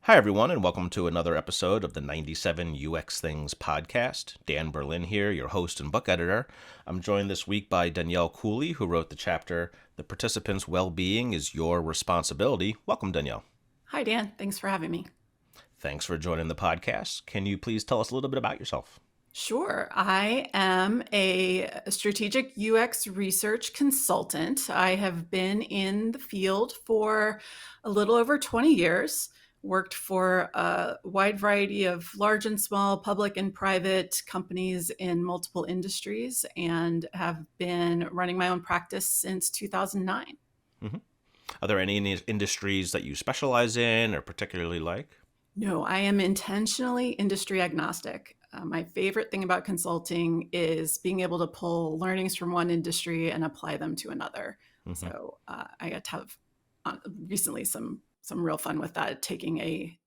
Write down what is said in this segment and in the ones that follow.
Hi, everyone, and welcome to another episode of the 97 UX Things podcast. Dan Berlin here, your host and book editor. I'm joined this week by Danielle Cooley, who wrote the chapter, The Participant's Well-Being is Your Responsibility. Welcome, Danielle. Hi, Dan. Thanks for having me. Thanks for joining the podcast. Can you please tell us a little bit about yourself? Sure. I am a strategic UX research consultant. I have been in the field for a little over 20 years, worked for a wide variety of large and small, public and private companies in multiple industries, and have been running my own practice since 2009. hmm Are there any industries that you specialize in or particularly like? No, I am intentionally industry agnostic. My favorite thing about consulting is being able to pull learnings from one industry and apply them to another. hmm So I got to have recently some real fun with that, taking a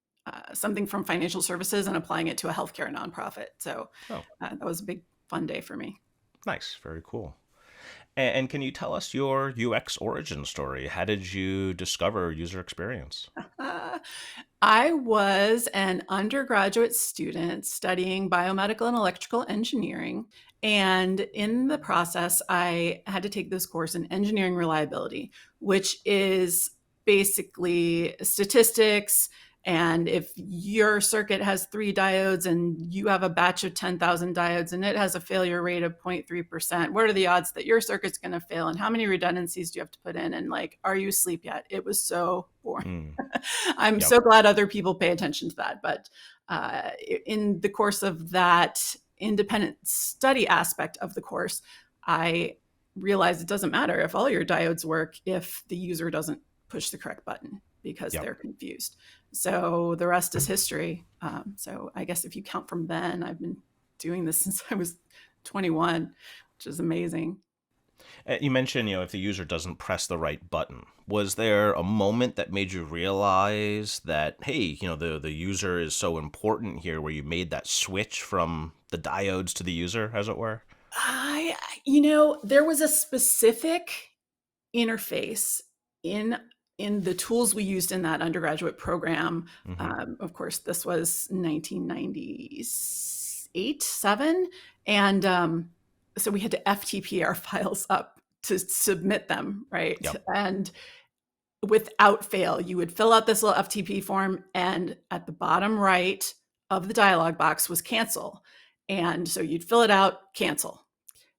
something from financial services and applying it to a healthcare nonprofit. So Oh, that was a big fun day for me. nice. Very cool. And can you tell us your UX origin story? How did you discover user experience? I was an undergraduate student studying biomedical and electrical engineering. And in the process, I had to take this course in engineering reliability, which is basically statistics. And if your circuit has 3 diodes and you have a batch of 10,000 diodes and it has a failure rate of 0.3%, what are the odds that your circuit's going to fail? And how many redundancies do you have to put in? And like, are you asleep yet? It was so boring. Mm, I'm yep. so glad other people pay attention to that. But in the course of that independent study aspect of the course, I realized it doesn't matter if all your diodes work if the user doesn't push the correct button because Yep. they're confused. So the rest is history. So I guess if you count from then, I've been doing this since I was 21, which is amazing. You mentioned, if the user doesn't press the right button, was there a moment that made you realize that, hey, the user is so important here, where you made that switch from the diodes to the user, as it were? I, there was a specific interface in in the tools we used in that undergraduate program. hmm Of course, this was 1998, 7, and so we had to FTP our files up to submit them, right? Yep. And without fail, you would fill out this little FTP form, and at the bottom right of the dialog box was cancel. And so you'd fill it out, cancel,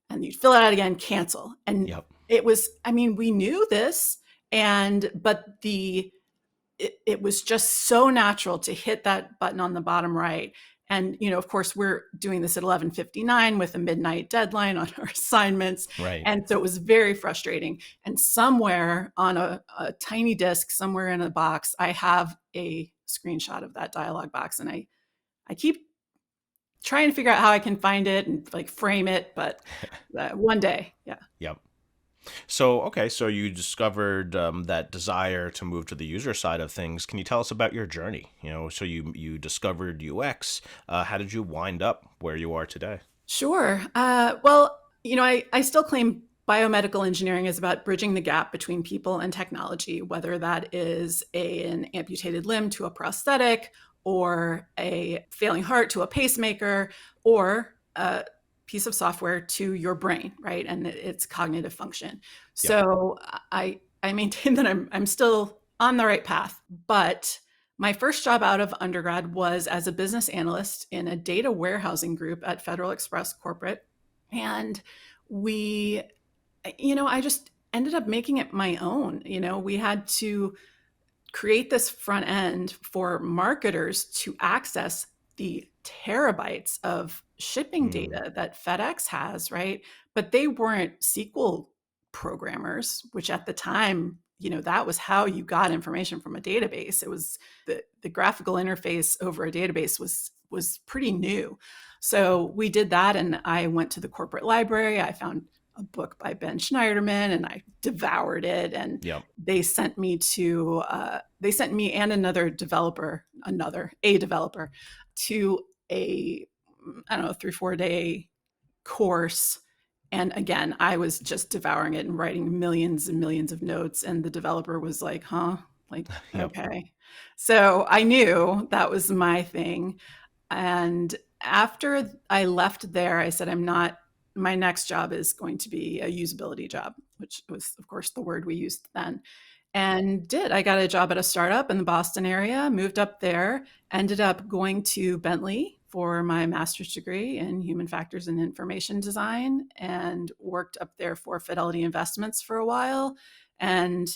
and you'd fill it out again, cancel. And Yep. it was, I mean, we knew this, but it was just so natural to hit that button on the bottom right. And, of course, we're doing this at 11:59 with a midnight deadline on our assignments. Right. And so it was very frustrating. And somewhere on a tiny disk, somewhere in a box, I have a screenshot of that dialog box. And I keep trying to figure out how I can find it and like frame it. But one day, yeah. Yep. So, okay, so you discovered that desire to move to the user side of things. Can you tell us about your journey? So you discovered UX. How did you wind up where you are today? Sure. Well, I still claim biomedical engineering is about bridging the gap between people and technology, whether that is an amputated limb to a prosthetic, or a failing heart to a pacemaker, or a piece of software to your brain, right? And its cognitive function. Yep. So I maintain that I'm still on the right path, but my first job out of undergrad was as a business analyst in a data warehousing group at Federal Express Corporate. And we, I just ended up making it my own. We had to create this front end for marketers to access the terabytes of shipping Mm, data that FedEx has, right? But they weren't SQL programmers, which at the time, that was how you got information from a database. It was the graphical interface over a database was pretty new. So we did that, and I went to the corporate library. I found a book by Ben Schneiderman, and I devoured it. And yep. they sent me and another developer, a developer, to a, I don't know, 3-4 day course. And again, I was just devouring it and writing millions and millions of notes. And the developer was like, huh, Like, Yep. okay. So I knew that was my thing. And after I left there, I said, my next job is going to be a usability job, which was, of course, the word we used then. And did. I got a job at a startup in the Boston area, moved up there, ended up going to Bentley for my master's degree in human factors and information design, and worked up there for Fidelity Investments for a while. And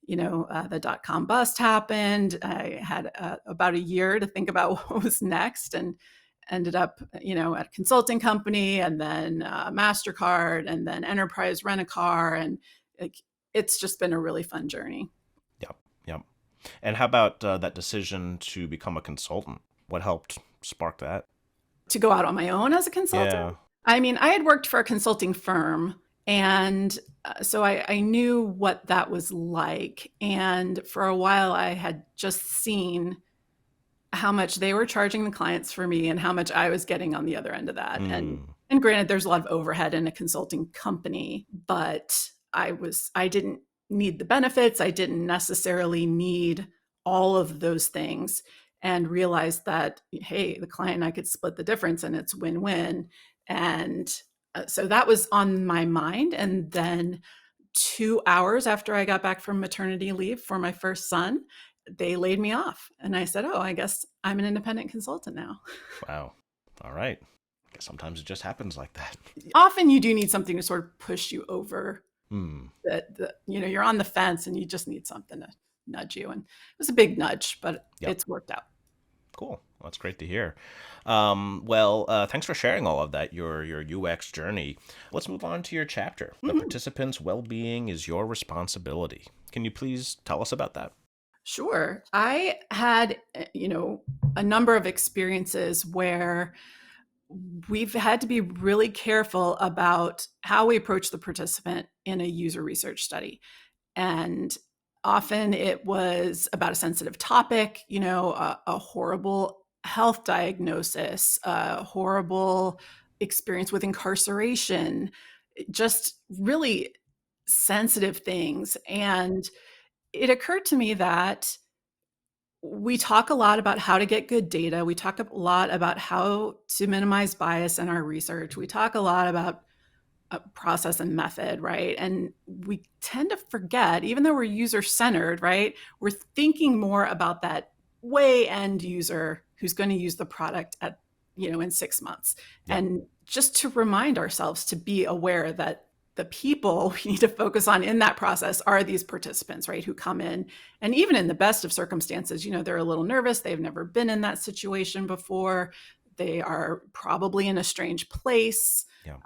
the dot-com bust happened. I had about a year to think about what was next, and ended up, at a consulting company, and then MasterCard, and then Enterprise Rent-A-Car, and like, it's just been a really fun journey. Yep. Yep. And how about that decision to become a consultant? What helped spark that? To go out on my own as a consultant? Yeah. I mean, I had worked for a consulting firm, and so I knew what that was like. And for a while, I had just seen how much they were charging the clients for me and how much I was getting on the other end of that. Mm. And granted, there's a lot of overhead in a consulting company, but I didn't need the benefits. I didn't necessarily need all of those things, and realized that, hey, the client and I could split the difference and it's win-win. And so that was on my mind. And then 2 hours after I got back from maternity leave for my first son, they laid me off. And I said, oh, I guess I'm an independent consultant now. Wow. All right. I guess sometimes it just happens like that. Often you do need something to sort of push you over Hmm. that, you're on the fence and you just need something to nudge you. And it was a big nudge, but Yep. it's worked out. Cool. Well, that's great to hear. Thanks for sharing all of that, your UX journey. Let's move on to your chapter. The Mhm. participant's well-being is your responsibility. Can you please tell us about that? Sure. I had, a number of experiences where we've had to be really careful about how we approach the participant in a user research study. And often it was about a sensitive topic, a horrible health diagnosis, a horrible experience with incarceration, just really sensitive things. And it occurred to me that we talk a lot about how to get good data. We talk a lot about how to minimize bias in our research. We talk a lot about process and method, right? And we tend to forget, even though we're user centered, right? We're thinking more about that way end user who's going to use the product in 6 months. Yep. And just to remind ourselves to be aware that the people we need to focus on in that process are these participants, right? Who come in, and even in the best of circumstances, they're a little nervous. They've never been in that situation before. They are probably in a strange place. Yeah.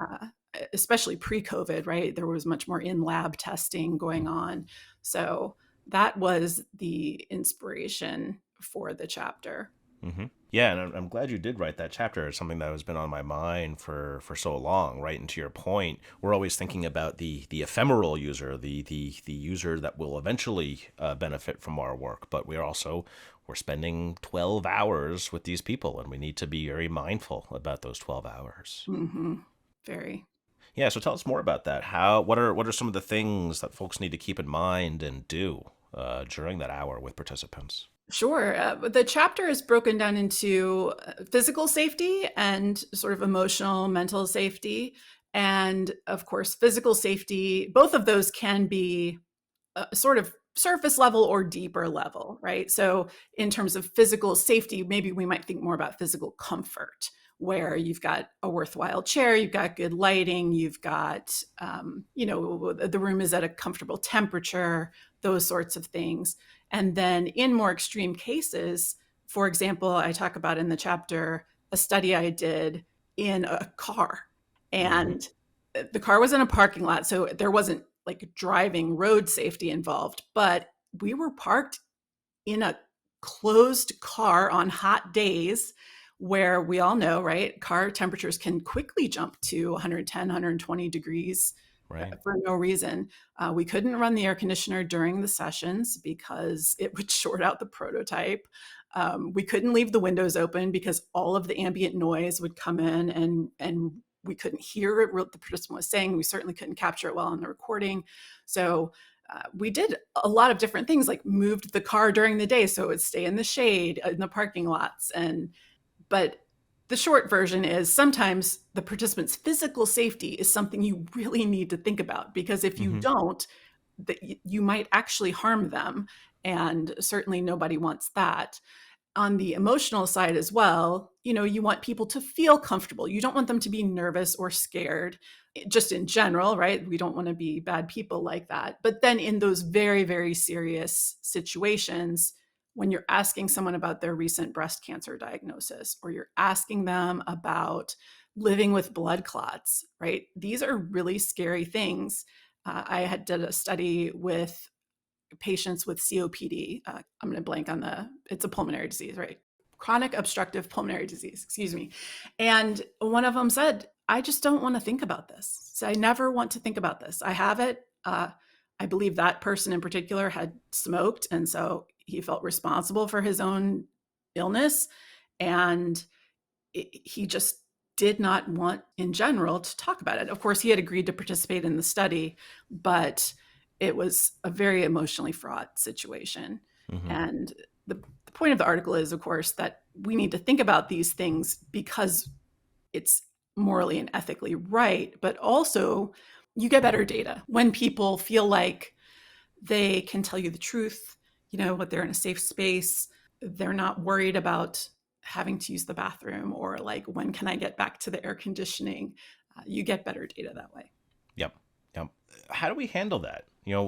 Especially pre-COVID, right? There was much more in-lab testing going on. So that was the inspiration for the chapter. Mm-hmm. Yeah, and I'm glad you did write that chapter. It's something that has been on my mind for so long. Right, and to your point, we're always thinking about the ephemeral user, the user that will eventually benefit from our work. But we're spending 12 hours with these people, and we need to be very mindful about those 12 hours. Mm-hmm. Very. Yeah, so tell us more about that. What are some of the things that folks need to keep in mind and do during that hour with participants? Sure. The chapter is broken down into physical safety and sort of emotional, mental safety. And of course, physical safety, both of those can be sort of surface level or deeper level, right? So, in terms of physical safety, maybe we might think more about physical comfort, where you've got a worthwhile chair, you've got good lighting, you've got, the room is at a comfortable temperature, those sorts of things. And then in more extreme cases, for example, I talk about in the chapter a study I did in a car, Mm-hmm. and the car was in a parking lot. So there wasn't like driving road safety involved, but we were parked in a closed car on hot days where we all know, right? Car temperatures can quickly jump to 110, 120 degrees Right. for no reason. We couldn't run the air conditioner during the sessions because it would short out the prototype. We couldn't leave the windows open because all of the ambient noise would come in, and we couldn't hear what the participant was saying. We certainly couldn't capture it well on the recording. So We did a lot of different things, like moved the car during the day so it would stay in the shade in the parking lots. But the short version is sometimes the participant's physical safety is something you really need to think about, because if you Mm-hmm. don't, you might actually harm them. And certainly nobody wants that. On the emotional side as well, you want people to feel comfortable. You don't want them to be nervous or scared, just in general, right? We don't want to be bad people like that. But then in those very, very serious situations, when you're asking someone about their recent breast cancer diagnosis, or you're asking them about living with blood clots, right? These are really scary things. I had did a study with patients with COPD. I'm going to blank on it's a pulmonary disease, right? Chronic obstructive pulmonary disease, excuse me. And one of them said, I just don't want to think about this. So I never want to think about this. I have it. I believe that person in particular had smoked. And so he felt responsible for his own illness. And he just did not want in general to talk about it. Of course, he had agreed to participate in the study, but it was a very emotionally fraught situation. Mm-hmm. And the point of the article is, of course, that we need to think about these things because it's morally and ethically right, but also you get better data when people feel like they can tell you the truth, what they're in a safe space. They're not worried about having to use the bathroom, or like, when can I get back to the air conditioning? You get better data that way. Yep. Yep. How do we handle that?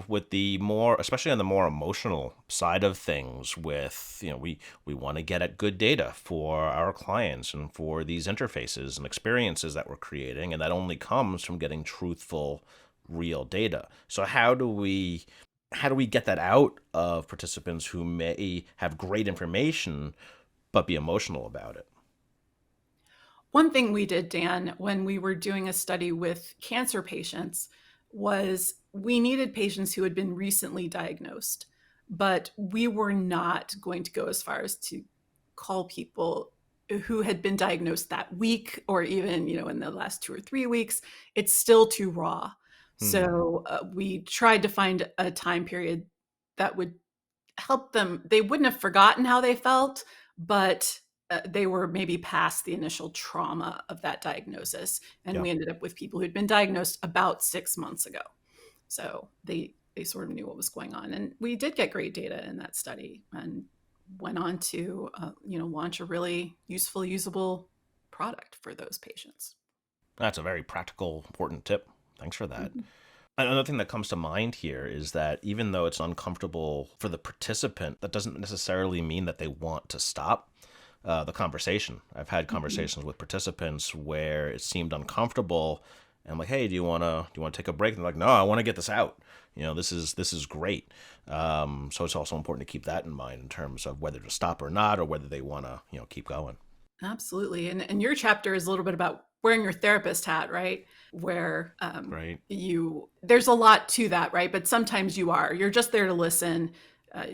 With the more, especially on the more emotional side of things, with, we want to get at good data for our clients and for these interfaces and experiences that we're creating. And that only comes from getting truthful, real data. So how do we get that out of participants who may have great information but be emotional about it? One thing we did, Dan, when we were doing a study with cancer patients, was we needed patients who had been recently diagnosed, but we were not going to go as far as to call people who had been diagnosed that week, or even, in the last 2 or 3 weeks. It's still too raw. Hmm. So we tried to find a time period that would help them. They wouldn't have forgotten how they felt, but they were maybe past the initial trauma of that diagnosis. And Yeah. we ended up with people who'd been diagnosed about 6 months ago. So they sort of knew what was going on. And we did get great data in that study, and went on to launch a really useful, usable product for those patients. That's a very practical, important tip. Thanks for that. Mhm. Another thing that comes to mind here is that even though it's uncomfortable for the participant, that doesn't necessarily mean that they want to stop the conversation. I've had Mhm. conversations with participants where it seemed uncomfortable, and I'm like, "Hey, do you want to take a break?" And they're like, "No, I want to get this out. This is great." So it's also important to keep that in mind in terms of whether to stop or not, or whether they want to keep going. Absolutely. And your chapter is a little bit about wearing your therapist hat, right? Where Right. there's a lot to that, right? But sometimes you're just there to listen.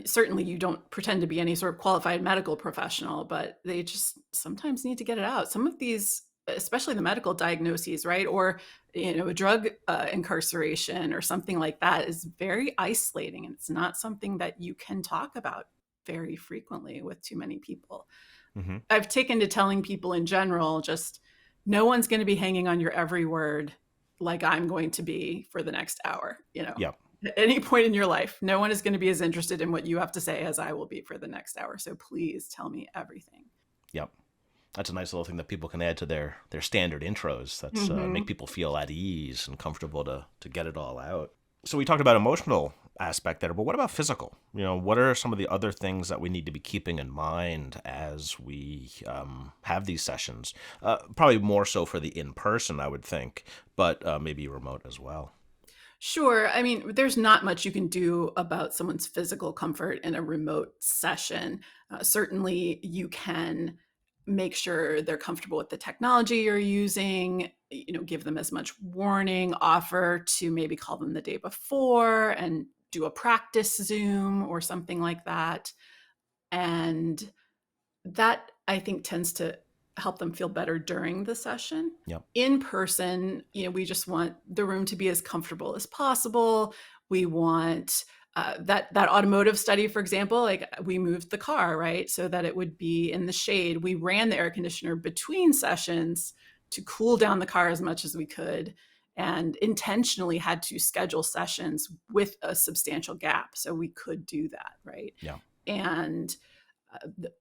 Certainly you don't pretend to be any sort of qualified medical professional, but they just sometimes need to get it out. Some of these, especially the medical diagnoses, right? Or, a drug incarceration or something like that, is very isolating. And it's not something that you can talk about very frequently with too many people. Mm-hmm. I've taken to telling people in general, just no one's going to be hanging on your every word like I'm going to be for the next hour. Yep. At any point in your life, no one is going to be as interested in what you have to say as I will be for the next hour. So please tell me everything. Yep. That's a nice little thing that people can add to their standard intros. That's make Hmm. people feel at ease and comfortable to get it all out. So we talked about emotional aspect there, but what about physical? What are some of the other things that we need to be keeping in mind as we have these sessions? Probably more so for the in person, I would think, but maybe remote as well. Sure. I mean, there's not much you can do about someone's physical comfort in a remote session. Certainly, you can make sure they're comfortable with the technology you're using, give them as much warning, offer to maybe call them the day before and do a practice Zoom or something like that. And that, I think, tends to help them feel better during the session. Yep. In person, we just want the room to be as comfortable as possible. We want that automotive study, for example, like we moved the car, right, so that it would be in the shade. We ran the air conditioner between sessions to cool down the car as much as we could, and intentionally had to schedule sessions with a substantial gap so we could do that, right? Yeah. And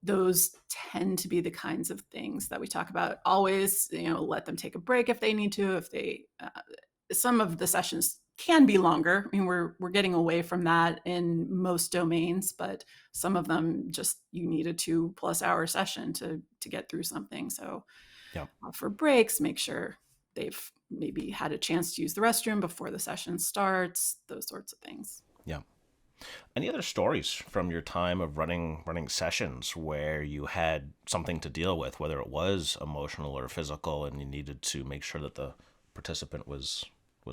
those tend to be the kinds of things that we talk about. Always, let them take a break if they need to. If they, some of the sessions can be longer. I mean, we're getting away from that in most domains, but some of them just you need a 2+ hour session to get through something. So Yeah. for breaks, make sure they've maybe had a chance to use the restroom before the session starts. Those sorts of things. Yeah. Any other stories from your time of running sessions where you had something to deal with, whether it was emotional or physical, and you needed to make sure that the participant was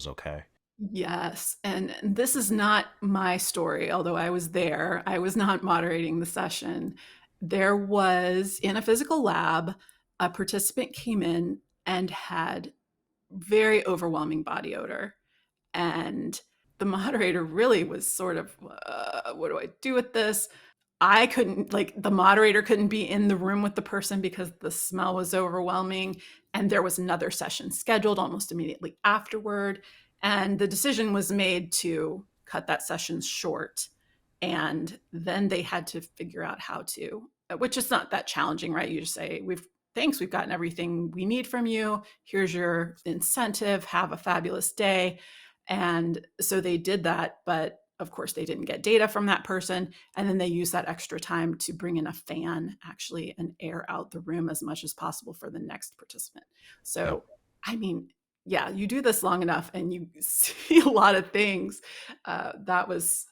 okay? Yes, and this is not my story, although I was there. I was not moderating the session. There was, in a physical lab, a participant came in and had very overwhelming body odor. And the moderator really was sort of, what do I do with this? I couldn't, like, the moderator couldn't be in the room with the person because the smell was overwhelming. And there was another session scheduled almost immediately afterward. And the decision was made to cut that session short. And then they had to figure out how to, which is not that challenging, right? You just say, thanks, we've gotten everything we need from you. Here's your incentive. Have a fabulous day. And so they did that, but of course they didn't get data from that person. And then they used that extra time to bring in a fan, actually, and air out the room as much as possible for the next participant. Yeah. So, I mean, yeah, you do this long enough and you see a lot of things. That was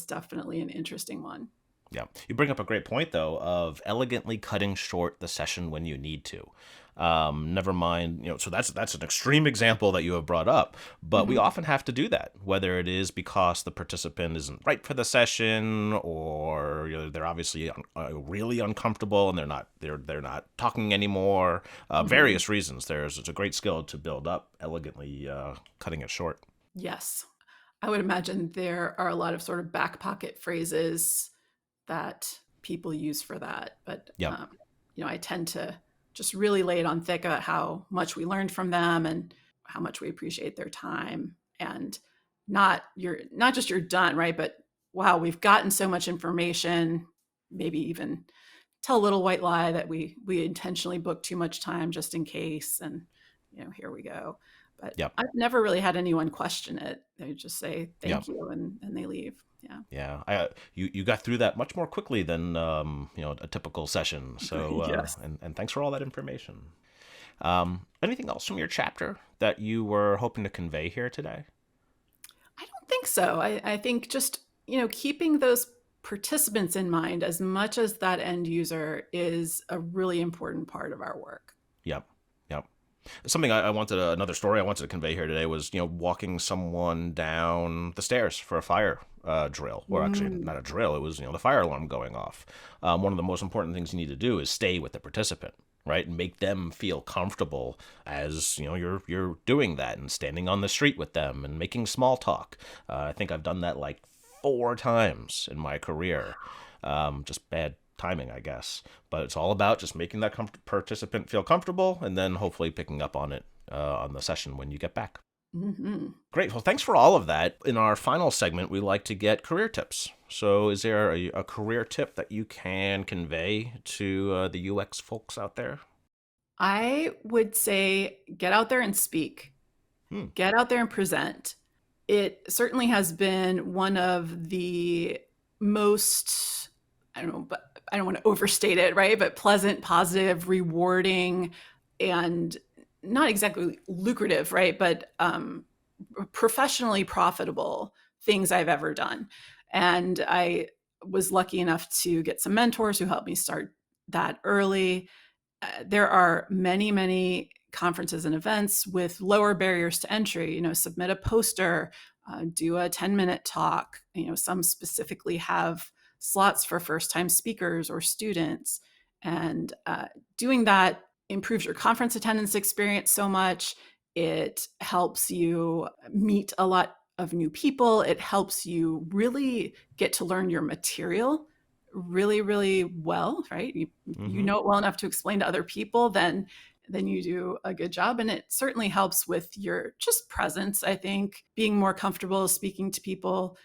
definitely an interesting one. Yeah. You bring up a great point, though, of elegantly cutting short the session when you need to. Never mind, so that's an extreme example that you have brought up, but we Mhm. often have to do that, whether it is because the participant isn't right for the session, or they're obviously really uncomfortable and they're not talking anymore. Mhm. Various reasons. It's a great skill to build up elegantly, cutting it short. Yes. I would imagine there are a lot of sort of back pocket phrases that people use for that. But Yep. I tend to just really lay it on thick about how much we learned from them and how much we appreciate their time, and not just you're done, right? But wow, we've gotten so much information. Maybe even tell a little white lie that we intentionally booked too much time just in case, and here we go. But Yep. I've never really had anyone question it. They just say Yep. thank you and they leave. Yeah. Yeah, you got through that much more quickly than a typical session. So Yes. and thanks for all that information. Anything else from your chapter that you were hoping to convey here today? I don't think so. I think just, keeping those participants in mind as much as that end user is a really important part of our work. Yep, yep. Something I wanted another story I wanted to convey here today was walking someone down the stairs for a fire drill, or actually Mm. not a drill. It was the fire alarm going off. One of the most important things you need to do is stay with the participant, right, and make them feel comfortable as you're doing that, and standing on the street with them and making small talk. I think I've done that like 4 times in my career. Just bad timing, I guess. But it's all about just making that participant feel comfortable, and then hopefully picking up on it on the session when you get back. Hmm. Great. Well, thanks for all of that. In our final segment, we like to get career tips. So, is there a career tip that you can convey to the UX folks out there? I would say get out there and speak. Hmm. Get out there and present. It certainly has been one of the most, I don't know, but I don't want to overstate it, right? But pleasant, positive, rewarding, and not exactly lucrative, right? But professionally profitable things I've ever done. And I was lucky enough to get some mentors who helped me start that early. There are many, many conferences and events with lower barriers to entry. Submit a poster, do a 10-minute talk. Some specifically have slots for first-time speakers or students. And doing that improves your conference attendance experience so much. It helps you meet a lot of new people. It helps you really get to learn your material really, really well, right? You know it well enough to explain to other people, then you do a good job. And it certainly helps with your just presence, I think, being more comfortable speaking to people.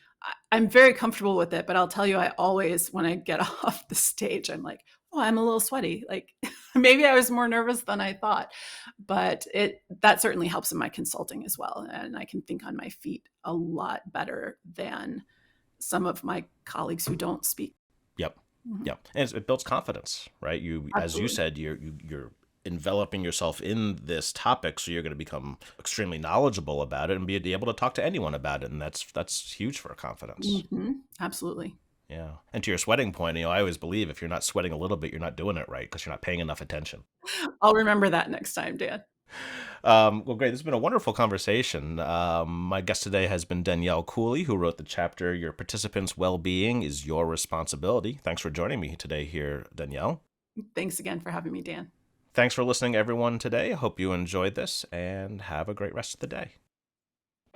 I'm very comfortable with it, but I'll tell you, I always, when I get off the stage, I'm like, oh, I'm a little sweaty. Like maybe I was more nervous than I thought, but that certainly helps in my consulting as well. And I can think on my feet a lot better than some of my colleagues who don't speak. Yep. Yep. And it builds confidence, right? As you Absolutely. said, you're enveloping yourself in this topic, so you're going to become extremely knowledgeable about it and be able to talk to anyone about it, and that's huge for confidence. Absolutely. Yeah. And to your sweating point, I always believe if you're not sweating a little bit, you're not doing it right because you're not paying enough attention. I'll remember that next time, Dan. Well, great. This has been a wonderful conversation. My guest today has been Danielle Cooley, who wrote the chapter, Your Participants' Well-Being is Your Responsibility. Thanks for joining me today here, Danielle. Thanks again for having me, Dan. Thanks for listening, everyone, today. I hope you enjoyed this, and have a great rest of the day.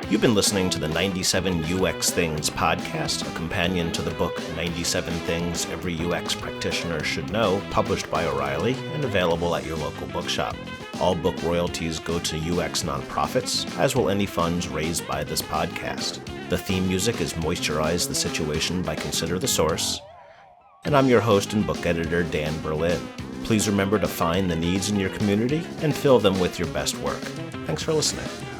You've been listening to the 97 UX Things podcast, a companion to the book 97 Things Every UX Practitioner Should Know, published by O'Reilly and available at your local bookshop. All book royalties go to UX nonprofits, as will any funds raised by this podcast. The theme music is Moisturize the Situation by Consider the Source. And I'm your host and book editor, Dan Berlin. Please remember to find the needs in your community and fill them with your best work. Thanks for listening.